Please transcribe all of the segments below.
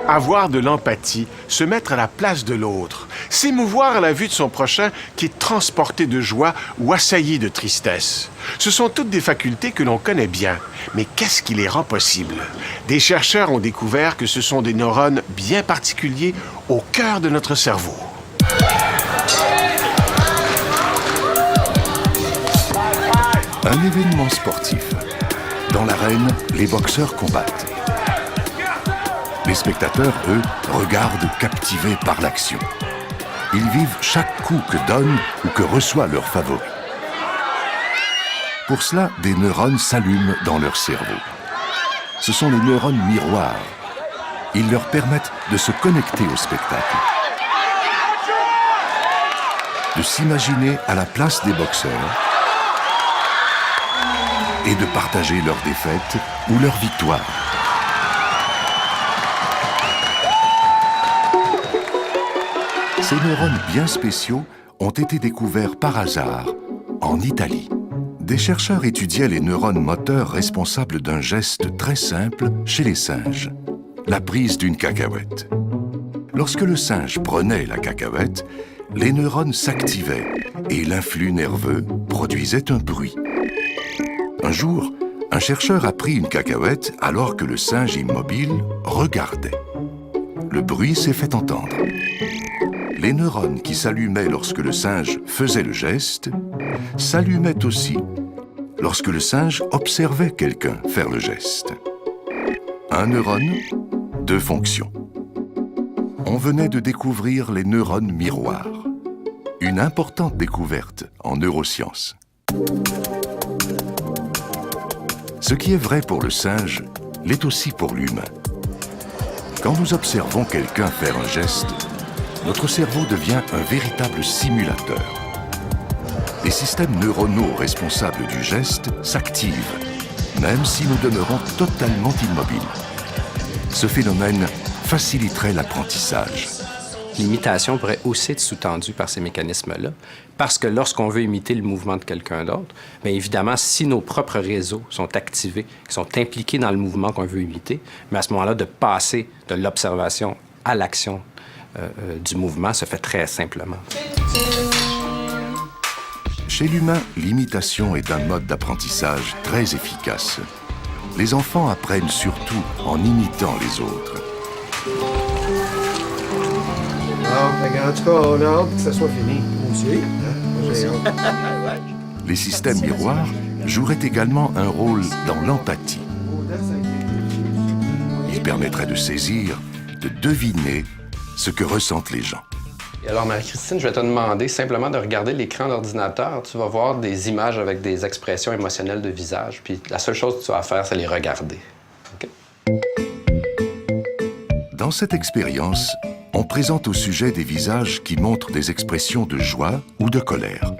Avoir de l'empathie, se mettre à la place de l'autre, s'émouvoir à la vue de son prochain qui est transporté de joie ou assailli de tristesse. Ce sont toutes des facultés que l'on connaît bien. Mais qu'est-ce qui les rend possibles? Des chercheurs ont découvert que ce sont des neurones bien particuliers au cœur de notre cerveau. Un événement sportif. Dans l'arène, les boxeurs combattent. Les spectateurs, eux, regardent captivés par l'action. Ils vivent chaque coup que donne ou que reçoit leur favori. Pour cela, des neurones s'allument dans leur cerveau. Ce sont les neurones miroirs. Ils leur permettent de se connecter au spectacle, de s'imaginer à la place des boxeurs et de partager leurs défaites ou leurs victoires. Ces neurones bien spéciaux ont été découverts par hasard en Italie. Des chercheurs étudiaient les neurones moteurs responsables d'un geste très simple chez les singes, la prise d'une cacahuète. Lorsque le singe prenait la cacahuète, les neurones s'activaient et l'influx nerveux produisait un bruit. Un jour, un chercheur a pris une cacahuète alors que le singe immobile regardait. Le bruit s'est fait entendre. Les neurones qui s'allumaient lorsque le singe faisait le geste s'allumaient aussi lorsque le singe observait quelqu'un faire le geste. Un neurone, deux fonctions. On venait de découvrir les neurones miroirs. Une importante découverte en neurosciences. Ce qui est vrai pour le singe l'est aussi pour l'humain. Quand nous observons quelqu'un faire un geste, notre cerveau devient un véritable simulateur. Les systèmes neuronaux responsables du geste s'activent, même si nous demeurons totalement immobiles. Ce phénomène faciliterait l'apprentissage. L'imitation pourrait aussi être sous-tendue par ces mécanismes-là, parce que lorsqu'on veut imiter le mouvement de quelqu'un d'autre, bien évidemment, si nos propres réseaux sont activés, qui sont impliqués dans le mouvement qu'on veut imiter, mais à ce moment-là, de passer de l'observation à l'action du mouvement se fait très simplement. Chez l'humain, l'imitation est un mode d'apprentissage très efficace. Les enfants apprennent surtout en imitant les autres. En tout cas, on a hâte que ça soit fini. Aussi. Les systèmes miroirs joueraient également un rôle dans l'empathie. Ils permettraient de saisir, de deviner ce que ressentent les gens. Et alors, Marie-Christine, je vais te demander simplement de regarder l'écran d'ordinateur. Tu vas voir des images avec des expressions émotionnelles de visage, puis la seule chose que tu vas faire, c'est les regarder. Okay? Dans cette expérience, on présente au sujet des visages qui montrent des expressions de joie ou de colère.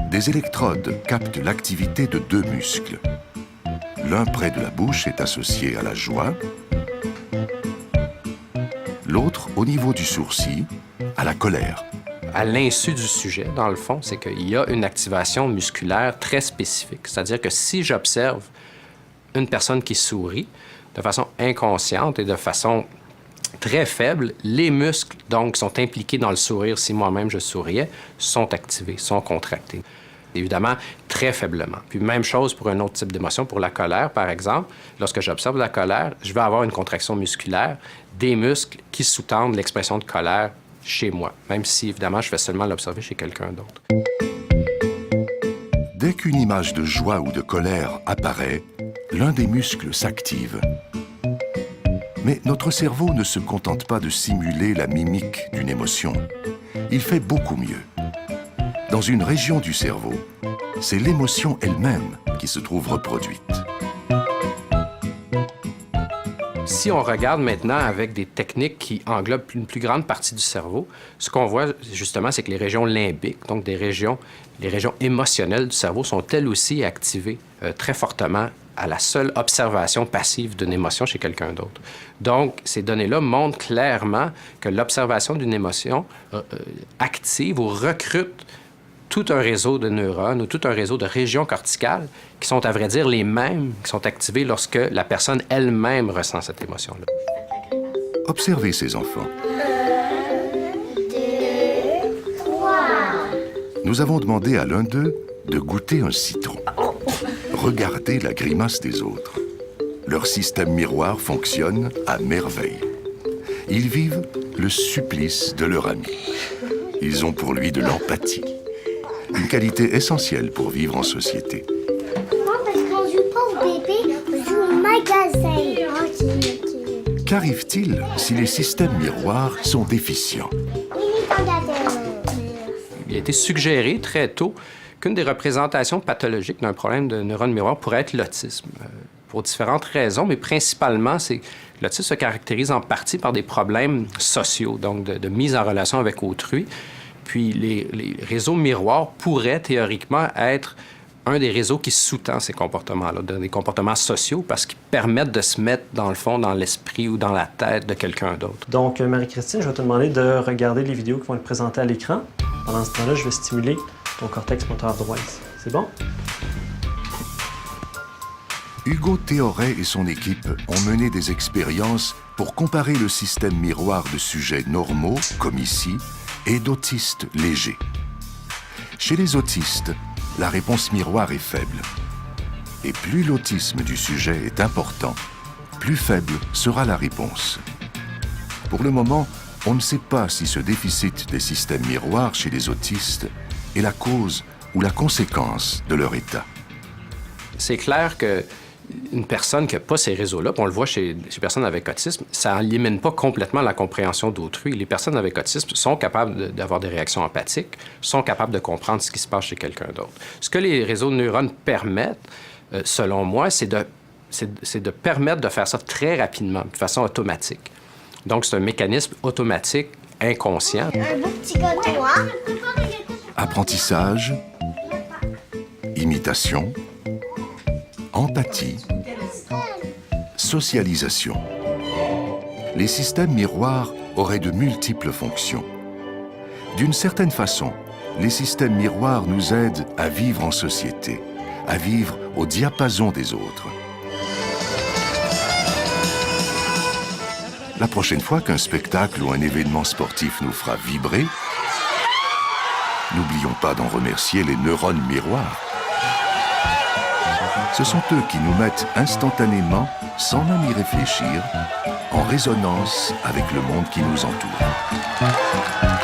Des électrodes captent l'activité de deux muscles. L'un près de la bouche est associé à la joie, l'autre au niveau du sourcil, à la colère. À l'insu du sujet, dans le fond, c'est qu'il y a une activation musculaire très spécifique. C'est-à-dire que si j'observe une personne qui sourit de façon inconsciente et de façon très faible, les muscles donc, qui sont impliqués dans le sourire, si moi-même je souriais, sont activés, sont contractés. Évidemment, très faiblement. Puis même chose pour un autre type d'émotion, pour la colère, par exemple. Lorsque j'observe la colère, je vais avoir une contraction musculaire des muscles qui sous-tendent l'expression de colère chez moi, même si, évidemment, je vais seulement l'observer chez quelqu'un d'autre. Dès qu'une image de joie ou de colère apparaît, l'un des muscles s'active. Mais notre cerveau ne se contente pas de simuler la mimique d'une émotion. Il fait beaucoup mieux. Dans une région du cerveau, c'est l'émotion elle-même qui se trouve reproduite. Si on regarde maintenant avec des techniques qui englobent une plus grande partie du cerveau, ce qu'on voit justement, c'est que les régions limbiques, donc les régions émotionnelles du cerveau, sont elles aussi activées très fortement à la seule observation passive d'une émotion chez quelqu'un d'autre. Donc, ces données-là montrent clairement que l'observation d'une émotion active ou recrute tout un réseau de neurones ou tout un réseau de régions corticales qui sont, à vrai dire, les mêmes, qui sont activées lorsque la personne elle-même ressent cette émotion-là. Observez ces enfants. Nous avons demandé à l'un d'eux de goûter un citron. Regardez la grimace des autres. Leur système miroir fonctionne à merveille. Ils vivent le supplice de leur ami. Ils ont pour lui de l'empathie. Une qualité essentielle pour vivre en société. Non, parce qu'on joue pas au bébé, on joue au magasin. Qu'arrive-t-il si les systèmes miroirs sont déficients? Il a été suggéré très tôt qu'une des représentations pathologiques d'un problème de neurones miroirs pourrait être l'autisme. Pour différentes raisons, mais principalement, c'est que l'autisme se caractérise en partie par des problèmes sociaux, donc de mise en relation avec autrui. Puis les réseaux miroirs pourraient théoriquement être un des réseaux qui sous-tend ces comportements-là, des comportements sociaux, parce qu'ils permettent de se mettre, dans le fond, dans l'esprit ou dans la tête de quelqu'un d'autre. Donc, Marie-Christine, je vais te demander de regarder les vidéos qui vont être présentées à l'écran. Pendant ce temps-là, je vais stimuler ton cortex moteur droit ici. C'est bon? Hugo Théoret et son équipe ont mené des expériences pour comparer le système miroir de sujets normaux, comme ici, et d'autistes légers. Chez les autistes, la réponse miroir est faible. Et plus l'autisme du sujet est important, plus faible sera la réponse. Pour le moment, on ne sait pas si ce déficit des systèmes miroirs chez les autistes est la cause ou la conséquence de leur état. C'est clair que une personne qui n'a pas ces réseaux-là, puis on le voit chez les personnes avec autisme, ça n'élimine pas complètement la compréhension d'autrui. Les personnes avec autisme sont capables d'avoir des réactions empathiques, sont capables de comprendre ce qui se passe chez quelqu'un d'autre. Ce que les réseaux de neurones permettent, selon moi, c'est de permettre de faire ça très rapidement, de façon automatique. Donc, c'est un mécanisme automatique, inconscient. Un beau petit gâteau, hein? Apprentissage, imitation, empathie, socialisation. Les systèmes miroirs auraient de multiples fonctions. D'une certaine façon, les systèmes miroirs nous aident à vivre en société, à vivre au diapason des autres. La prochaine fois qu'un spectacle ou un événement sportif nous fera vibrer, n'oublions pas d'en remercier les neurones miroirs. Ce sont eux qui nous mettent instantanément, sans même y réfléchir, en résonance avec le monde qui nous entoure.